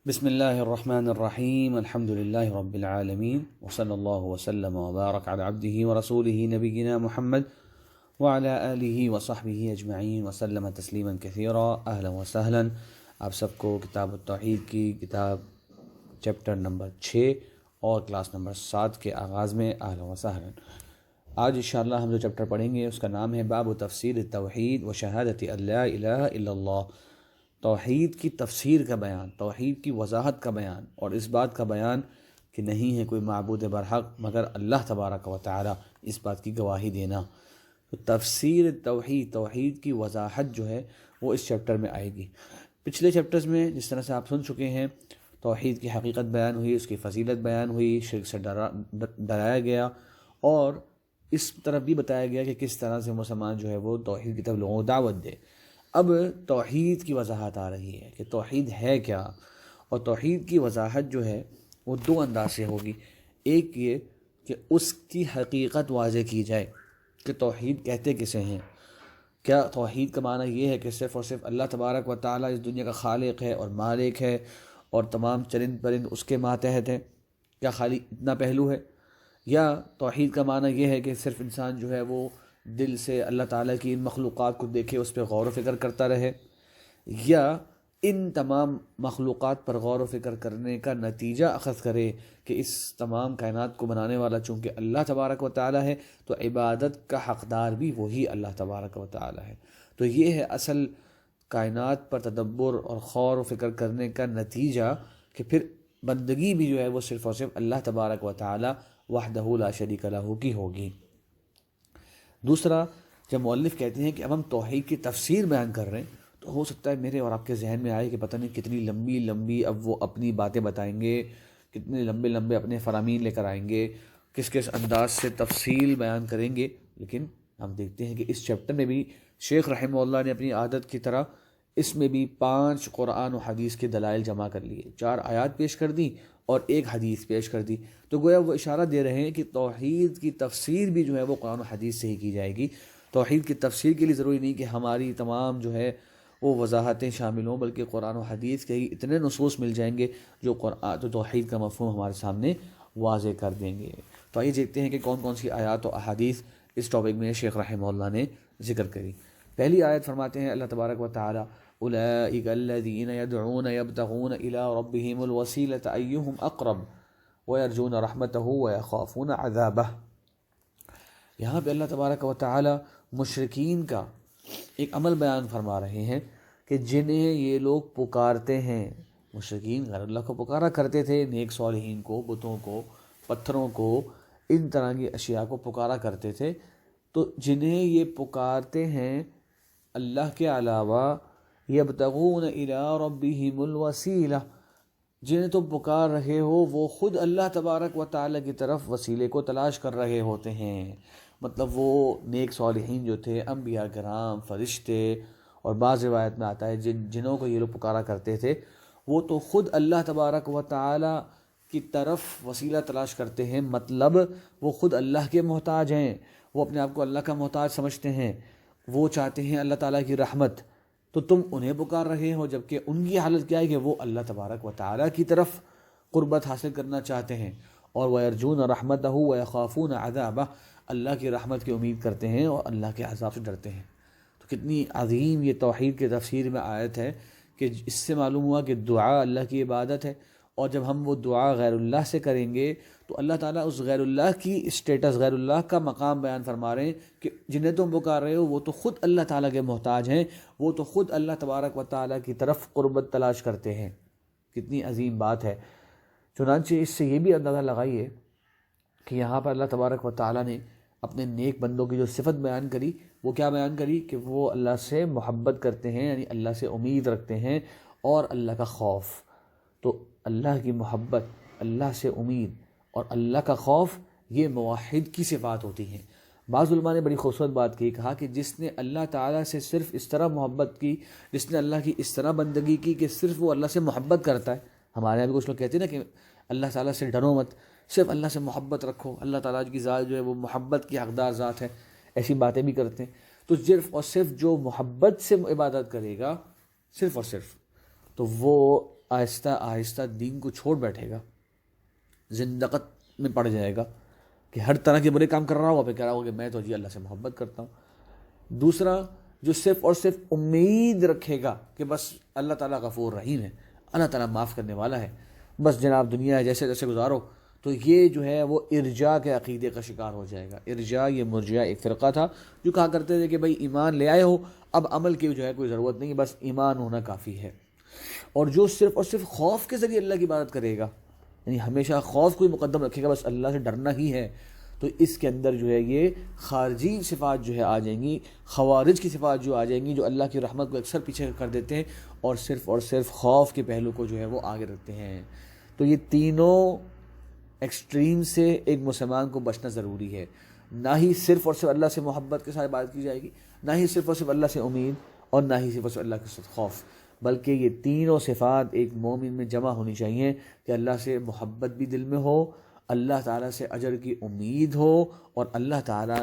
بسم اللہ الرحمن الرحیم الحمد للہ رب العالمین وصلی اللہ وسلم وبارک علی عبدہ ورسولہ نبینا محمد وعلی آلہ وصحبہ اجمعین وسلم تسلیما کثیرا۔ اہلا وسہلا، آپ سب کو کتاب التوحید کی کتاب چیپٹر نمبر 6 اور کلاس نمبر 7 کے آغاز میں اہلا وسہلا۔ آج انشاءاللہ ہم جو چیپٹر پڑھیں گے اس کا نام ہے باب تفسیر التوحید و شہادت ان لا الہ الا اللہ۔ توحید کی تفسیر کا بیان، توحید کی وضاحت کا بیان، اور اس بات کا بیان کہ نہیں ہے کوئی معبود برحق مگر اللہ تبارک و تعالی، اس بات کی گواہی دینا۔ تو تفسیر توحید، توحید کی وضاحت جو ہے وہ اس چیپٹر میں آئے گی۔ پچھلے چیپٹرز میں جس طرح سے آپ سن چکے ہیں، توحید کی حقیقت بیان ہوئی، اس کی فضیلت بیان ہوئی، شرک سے ڈرایا گیا، اور اس طرف بھی بتایا گیا کہ کس طرح سے مسلمان جو ہے وہ توحید کی طرف لوگوں کو دعوت دے۔ اب توحید کی وضاحت آ رہی ہے کہ توحید ہے کیا، اور توحید کی وضاحت جو ہے وہ دو انداز سے ہوگی۔ ایک یہ کہ اس کی حقیقت واضح کی جائے کہ توحید کہتے کسے ہیں۔ کیا توحید کا معنی یہ ہے کہ صرف اور صرف اللہ تبارک و تعالی اس دنیا کا خالق ہے اور مالک ہے اور تمام چرند پرند اس کے ماتحت ہیں؟ کیا خالی اتنا پہلو ہے؟ یا توحید کا معنی یہ ہے کہ صرف انسان جو ہے وہ دل سے اللہ تعالیٰ کی ان مخلوقات کو دیکھے، اس پہ غور و فکر کرتا رہے، یا ان تمام مخلوقات پر غور و فکر کرنے کا نتیجہ اخذ کرے کہ اس تمام کائنات کو بنانے والا چونکہ اللہ تبارک و تعالیٰ ہے تو عبادت کا حقدار بھی وہی اللہ تبارک و تعالیٰ ہے۔ تو یہ ہے اصل کائنات پر تدبر اور غور و فکر کرنے کا نتیجہ، کہ پھر بندگی بھی جو ہے وہ صرف اور صرف اللہ تبارک و تعالیٰ وحدہ لا شریک لہ کی ہوگی۔ دوسرا، جب مؤلف کہتے ہیں کہ اب ہم توحید کی تفسیر بیان کر رہے ہیں، تو ہو سکتا ہے میرے اور آپ کے ذہن میں آئے کہ پتہ نہیں کتنی لمبی لمبی اب وہ اپنی باتیں بتائیں گے، کتنے لمبے لمبے اپنے فرامین لے کر آئیں گے، کس کس انداز سے تفصیل بیان کریں گے۔ لیکن ہم دیکھتے ہیں کہ اس چیپٹر میں بھی شیخ رحمہ اللہ نے اپنی عادت کی طرح اس میں بھی 5 قرآن و حدیث کے دلائل جمع کر لیے، 4 آیات پیش کر دی اور 1 حدیث پیش کر دی۔ تو گویا وہ اشارہ دے رہے ہیں کہ توحید کی تفسیر بھی جو ہے وہ قرآن و حدیث سے ہی کی جائے گی۔ توحید کی تفسیر کے لیے ضروری نہیں کہ ہماری تمام جو ہے وہ وضاحتیں شامل ہوں، بلکہ قرآن و حدیث کے ہی اتنے نصوص مل جائیں گے جو توحید کا مفہوم ہمارے سامنے واضح کر دیں گے۔ تو آئیے دیکھتے ہیں کہ کون کون سی آیات و احادیث اس ٹاپک میں شیخ رحمہ اللہ نے ذکر کری۔ پہلی آیت فرماتے ہیں اللہ تبارک و تعالی اولئک الذین یدعون یبتغون الی ربہم الوسیلۃ ایہم اقرب ویرجون رحمتہ ویخافون عذابہ۔ یہاں پہ اللہ تبارک و تعالی مشرکین کا ایک عمل بیان فرما رہے ہیں کہ جنہیں یہ لوگ پکارتے ہیں، مشرکین غیر اللہ کو پکارا کرتے تھے، نیک صالحین کو، بتوں کو، پتھروں کو، ان طرح کی اشیاء کو پکارا کرتے تھے، تو جنہیں یہ پکارتے ہیں اللہ کے علاوہ، یبتغون الی ربہم الوسیلہ، جنہیں تم پکار رہے ہو وہ خود اللہ تبارک و تعالی کی طرف وسیلے کو تلاش کر رہے ہوتے ہیں۔ مطلب وہ نیک صالحین جو تھے، انبیاء کرام، فرشتے، اور بعض روایت میں آتا ہے جنہوں کو یہ لوگ پکارا کرتے تھے وہ تو خود اللہ تبارک و تعالی کی طرف وسیلہ تلاش کرتے ہیں، مطلب وہ خود اللہ کے محتاج ہیں، وہ اپنے آپ کو اللہ کا محتاج سمجھتے ہیں، وہ چاہتے ہیں اللہ تعالیٰ کی رحمت، تو تم انہیں پکار رہے ہو، جبکہ ان کی حالت کیا ہے کہ وہ اللہ تبارک و تعالیٰ کی طرف قربت حاصل کرنا چاہتے ہیں، اور وَيَرْجُونَ رَحْمَتَهُ وَيَخَافُونَ عَذَابَهُ، اللہ کی رحمت کی امید کرتے ہیں اور اللہ کے عذاب سے ڈرتے ہیں۔ تو کتنی عظیم یہ توحید کی تفسیر میں آیت ہے کہ اس سے معلوم ہوا کہ دعا اللہ کی عبادت ہے، اور جب ہم وہ دعا غیر اللہ سے کریں گے تو اللہ تعالیٰ اس غیر اللہ کی اسٹیٹس، غیر اللہ کا مقام بیان فرما رہے ہیں کہ جنہیں تم پکار رہے ہو وہ تو خود اللہ تعالیٰ کے محتاج ہیں، وہ تو خود اللہ تبارک و تعالیٰ کی طرف قربت تلاش کرتے ہیں۔ کتنی عظیم بات ہے۔ چنانچہ اس سے یہ بھی اندازہ لگائیے کہ یہاں پر اللہ تبارک و تعالیٰ نے اپنے نیک بندوں کی جو صفت بیان کری، وہ کیا بیان کری کہ وہ اللہ سے محبت کرتے ہیں، یعنی اللہ سے امید رکھتے ہیں اور اللہ کا خوف۔ تو اللہ کی محبت، اللہ سے امید اور اللہ کا خوف، یہ موحد کی صفات ہوتی ہیں۔ بعض علماء نے بڑی خوبصورت بات کی، کہا کہ جس نے اللہ تعالیٰ سے صرف اس طرح محبت کی، جس نے اللہ کی اس طرح بندگی کی کہ صرف وہ اللہ سے محبت کرتا ہے۔ ہمارے یہاں بھی کچھ لوگ کہتے ہیں نا کہ اللہ تعالیٰ سے ڈرو مت، صرف اللہ سے محبت رکھو، اللہ تعالیٰ کی ذات جو ہے وہ محبت کی حقدار ذات ہے، ایسی باتیں بھی کرتے ہیں۔ تو صرف اور صرف جو محبت سے عبادت کرے گا، صرف اور صرف، تو وہ آہستہ آہستہ دین کو چھوڑ بیٹھے گا، زندقت میں پڑ جائے گا کہ ہر طرح کے برے کام کر رہا ہوں، پھر کہہ رہا ہوں کہ میں تو جی اللہ سے محبت کرتا ہوں۔ دوسرا جو صرف اور صرف امید رکھے گا کہ بس اللہ تعالیٰ غفور رحیم ہے، اللہ تعالیٰ معاف کرنے والا ہے، بس جناب دنیا ہے جیسے جیسے گزارو، تو یہ جو ہے وہ ارجاء کے عقیدے کا شکار ہو جائے گا۔ ارجاء یہ مرجئہ ایک فرقہ تھا جو کہا کرتے تھے کہ بھائی ایمان لے آئے ہو، اب عمل کی جو ہے کوئی ضرورت نہیں، بس ایمان ہونا کافی ہے۔ اور جو صرف اور صرف خوف کے ذریعے اللہ کی عبادت کرے گا، یعنی ہمیشہ خوف کو ہی مقدم رکھے گا، بس اللہ سے ڈرنا ہی ہے، تو اس کے اندر جو ہے یہ خارجی صفات جو ہے آ جائیں گی، خوارج کی صفات جو آ جائیں گی، جو اللہ کی رحمت کو اکثر پیچھے کر دیتے ہیں اور صرف خوف کے پہلو کو جو ہے وہ آگے رکھتے ہیں۔ تو یہ تینوں ایکسٹریم سے ایک مسلمان کو بچنا ضروری ہے، نہ ہی صرف اور صرف اللہ سے محبت کے ساتھ بات کی جائے گی، نہ ہی صرف اور صرف اللہ سے امید، اور نہ ہی صرف اور صرف اللہ کے ساتھ خوف، بلکہ یہ تینوں صفات ایک مومن میں جمع ہونی چاہیے کہ اللہ سے محبت بھی دل میں ہو، اللہ تعالیٰ سے اجر کی امید ہو، اور اللہ تعالیٰ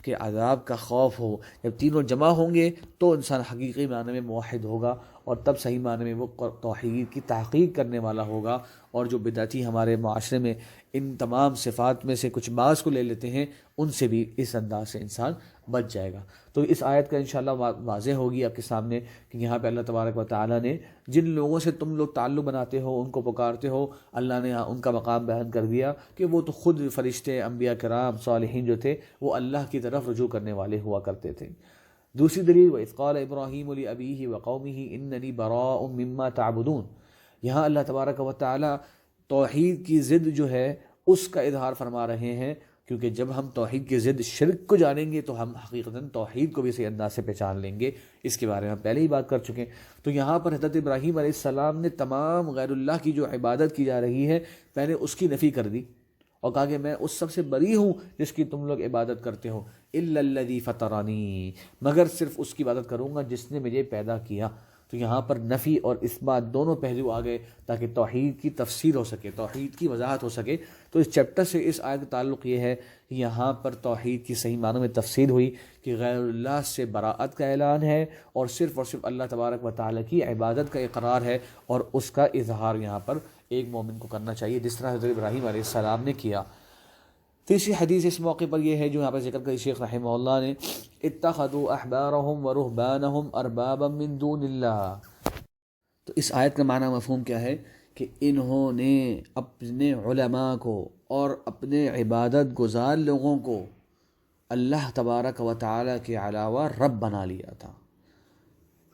کے عذاب کا خوف ہو۔ جب تینوں جمع ہوں گے تو انسان حقیقی معنی میں موحد ہوگا، اور تب صحیح معنی میں وہ توحید کی تحقیق کرنے والا ہوگا، اور جو بدعتی ہمارے معاشرے میں ان تمام صفات میں سے کچھ بعض کو لے لیتے ہیں، ان سے بھی اس انداز سے انسان بچ جائے گا۔ تو اس آیت کا انشاءاللہ واضح ہوگی آپ کے سامنے کہ یہاں پہ اللہ تبارک و تعالیٰ نے جن لوگوں سے تم لوگ تعلق بناتے ہو، ان کو پکارتے ہو، اللہ نے ان کا مقام بیان کر دیا کہ وہ تو خود فرشتے، انبیاء کرام، صالحین جو تھے وہ اللہ کی طرف رجوع کرنے والے ہوا کرتے تھے۔ دوسری دلیل وَإِذْ قَالَ إِبْرَاهِيمُ لِأَبِيهِ وَقَوْمِهِ إِنَّنِي بَرَاءٌ مِّمَّا تَعْبُدُونَ، یہاں اللہ تبارک و تعالیٰ توحید کی ضد جو ہے اس کا اظہار فرما رہے ہیں، کیونکہ جب ہم توحید کی ضد شرک کو جانیں گے تو ہم حقیقتاً توحید کو بھی صحیح انداز سے پہچان لیں گے، اس کے بارے میں ہم پہلے ہی بات کر چکے ہیں۔ تو یہاں پر حضرت ابراہیم علیہ السلام نے تمام غیر اللہ کی جو عبادت کی جا رہی ہے پہلے اس کی نفی کر دی، اور کہا کہ میں اس سب سے بری ہوں جس کی تم لوگ عبادت کرتے ہو، الا الذی فطرنی، مگر صرف اس کی عبادت کروں گا جس نے مجھے پیدا کیا۔ تو یہاں پر نفی اور اثبات دونوں پہلو آ گئے تاکہ توحید کی تفسیر ہو سکے، توحید کی وضاحت ہو سکے۔ تو اس چیپٹر سے اس آیت کا تعلق یہ ہے کہ یہاں پر توحید کی صحیح معنوں میں تفسیر ہوئی کہ غیر اللہ سے براءت کا اعلان ہے، اور صرف اللہ تبارک و تعالیٰ کی عبادت کا اقرار ہے، اور اس کا اظہار یہاں پر ایک مومن کو کرنا چاہیے جس طرح حضرت ابراہیم علیہ السلام نے کیا۔ تیسری حدیث اس موقع پر یہ ہے جو یہاں پر ذکر کری شیخ رحمہ اللہ نے، اتخذوا احبارهم ورهبانهم اربابا من دون اللہ۔ تو اس آیت کا معنی مفہوم کیا ہے کہ انہوں نے اپنے علماء کو اور اپنے عبادت گزار لوگوں کو اللہ تبارک و تعالیٰ کے علاوہ رب بنا لیا تھا۔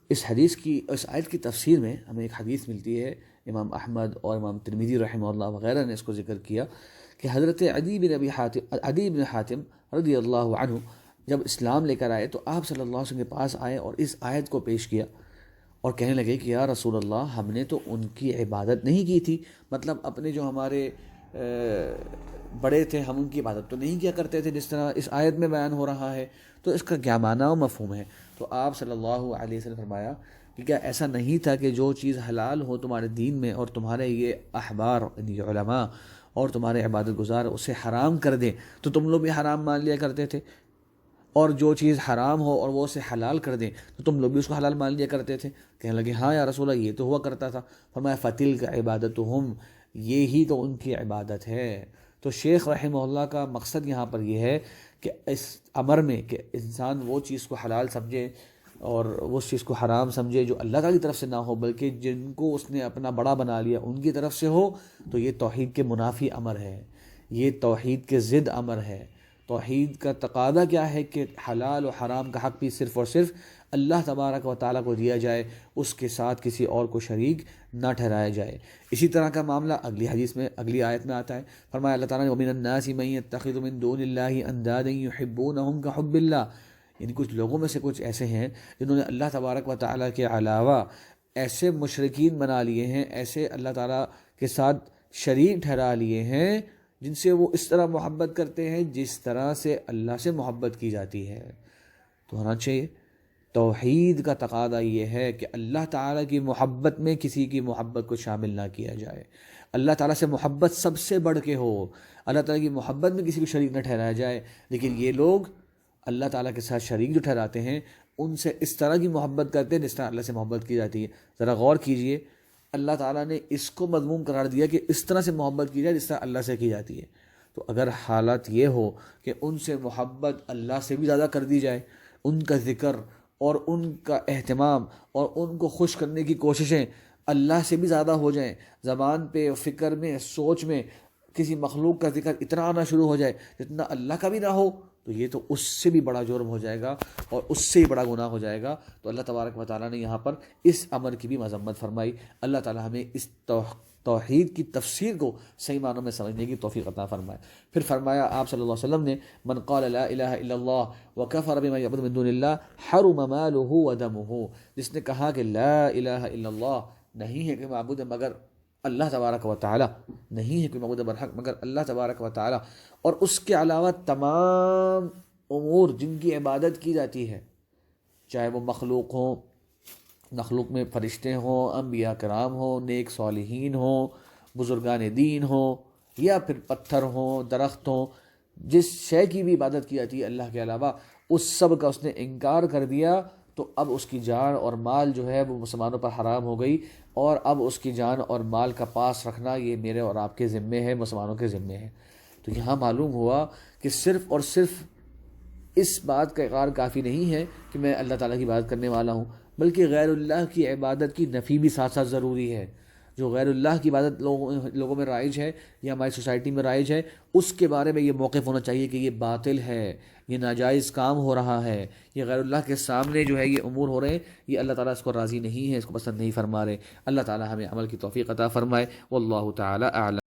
اس آیت کی تفسیر میں ہمیں ایک حدیث ملتی ہے، امام احمد اور امام ترمذی رحمہ اللہ وغیرہ نے اس کو ذکر کیا کہ حضرت عدی بن حاتم رضی اللہ عنہ جب اسلام لے کر آئے تو آپ صلی اللہ علیہ وسلم کے پاس آئے اور اس آیت کو پیش کیا اور کہنے لگے کہ یا رسول اللہ، ہم نے تو ان کی عبادت نہیں کی تھی، مطلب اپنے جو ہمارے بڑے تھے ہم ان کی عبادت تو نہیں کیا کرتے تھے جس طرح اس آیت میں بیان ہو رہا ہے، تو اس کا کیا معنی و مفہوم ہے؟ تو آپ صلی اللہ علیہ وسلم فرمایا کہ کیا ایسا نہیں تھا کہ جو چیز حلال ہو تمہارے دین میں اور تمہارے یہ احبار یعنی علماء اور تمہارے عبادت گزار اسے حرام کر دیں تو تم لوگ بھی حرام مان لیا کرتے تھے، اور جو چیز حرام ہو اور وہ اسے حلال کر دیں تو تم لوگ بھی اس کو حلال مان لیا کرتے تھے؟ کہنے لگے ہاں یا رسول اللہ یہ تو ہوا کرتا تھا۔ فرمایا فتل کا عبادتہم، یہی تو ان کی عبادت ہے۔ تو شیخ رحمہ اللہ کا مقصد یہاں پر یہ ہے کہ اس امر میں کہ انسان وہ چیز کو حلال سمجھے اور اس چیز کو حرام سمجھے جو اللہ تعالیٰ کی طرف سے نہ ہو بلکہ جن کو اس نے اپنا بڑا بنا لیا ان کی طرف سے ہو، تو یہ توحید کے منافی امر ہے، یہ توحید کے ضد امر ہے۔ توحید کا تقاضا کیا ہے کہ حلال و حرام کا حق بھی صرف اور صرف اللہ تبارک و تعالیٰ کو دیا جائے، اس کے ساتھ کسی اور کو شریک نہ ٹھہرایا جائے۔ اسی طرح کا معاملہ اگلی حدیث میں اگلی آیت میں آتا ہے، فرمایا اللہ تعالیٰ نے وَمِنَ النَّاسِ مَن يَتَّخِذُ مِن دُونِ اللَّهِ أَندَادًا يُحِبُّونَهُمْ كَحُبِّ اللَّهِ، یعنی کچھ لوگوں میں سے کچھ ایسے ہیں جنہوں نے اللہ تبارک و تعالیٰ کے علاوہ ایسے مشرکین بنا لیے ہیں، ایسے اللہ تعالیٰ کے ساتھ شریک ٹھہرا لیے ہیں جن سے وہ اس طرح محبت کرتے ہیں جس طرح سے اللہ سے محبت کی جاتی ہے۔ تو ہونا چاہیے توحید کا تقاضا یہ ہے کہ اللہ تعالیٰ کی محبت میں کسی کی محبت کو شامل نہ کیا جائے، اللہ تعالیٰ سے محبت سب سے بڑھ کے ہو، اللہ تعالیٰ کی محبت میں کسی کو شریک نہ ٹھہرایا جائے۔ لیکن یہ لوگ اللہ تعالیٰ کے ساتھ شریک جو ٹھہراتے ہیں ان سے اس طرح کی محبت کرتے ہیں جس طرح اللہ سے محبت کی جاتی ہے۔ ذرا غور کیجئے، اللہ تعالیٰ نے اس کو مذموم قرار دیا کہ اس طرح سے محبت کی جائے جس طرح اللہ سے کی جاتی ہے۔ تو اگر حالت یہ ہو کہ ان سے محبت اللہ سے بھی زیادہ کر دی جائے، ان کا ذکر اور ان کا اہتمام اور ان کو خوش کرنے کی کوششیں اللہ سے بھی زیادہ ہو جائیں، زبان پہ، فکر میں، سوچ میں کسی مخلوق کا ذکر اتنا آنا شروع ہو جائے جتنا اللہ کا بھی نہ ہو، تو یہ تو اس سے بھی بڑا جرم ہو جائے گا اور اس سے ہی بڑا گناہ ہو جائے گا۔ تو اللہ تبارک و تعالیٰ نے یہاں پر اس امر کی بھی مذمت فرمائی۔ اللہ تعالیٰ ہمیں اس توحید کی تفسیر کو صحیح معنوں میں سمجھنے کی توفیق عطا فرمائے۔ پھر فرمایا آپ صلی اللہ علیہ وسلم نے، من قال لا الہ الا اللہ وکفر بما یعبد من دون اللہ حرم مالہ ودمہ، جس نے کہا کہ لا الہ الا اللہ، نہیں ہے کوئی معبود مگر اللہ تبارک و تعالیٰ، نہیں ہے کوئی معبود برحق مگر اللہ تبارک و تعالیٰ، اور اس کے علاوہ تمام امور جن کی عبادت کی جاتی ہے، چاہے وہ مخلوق ہوں، مخلوق میں فرشتے ہوں، انبیاء کرام ہوں، نیک صالحین ہوں، بزرگان دین ہوں، یا پھر پتھر ہوں، درخت ہوں، جس شے کی بھی عبادت کی جاتی ہے اللہ کے علاوہ، اس سب کا اس نے انکار کر دیا، تو اب اس کی جان اور مال جو ہے وہ مسلمانوں پر حرام ہو گئی، اور اب اس کی جان اور مال کا پاس رکھنا یہ میرے اور آپ کے ذمے ہے، مسلمانوں کے ذمے ہے۔ تو یہاں معلوم ہوا کہ صرف اور صرف اس بات کا اقرار کافی نہیں ہے کہ میں اللہ تعالیٰ کی عبادت کرنے والا ہوں، بلکہ غیر اللہ کی عبادت کی نفی بھی ساتھ ساتھ ضروری ہے۔ جو غیر اللہ کی عبادت لوگوں میں رائج ہے یا ہماری سوسائٹی میں رائج ہے، اس کے بارے میں یہ موقف ہونا چاہیے کہ یہ باطل ہے، یہ ناجائز کام ہو رہا ہے، یہ غیر اللہ کے سامنے جو ہے یہ امور ہو رہے ہیں، یہ اللہ تعالیٰ اس کو راضی نہیں ہے، اس کو پسند نہیں فرما رہے۔ اللہ تعالیٰ ہمیں عمل کی توفیق عطا فرمائے۔ واللہ تعالیٰ اعلم۔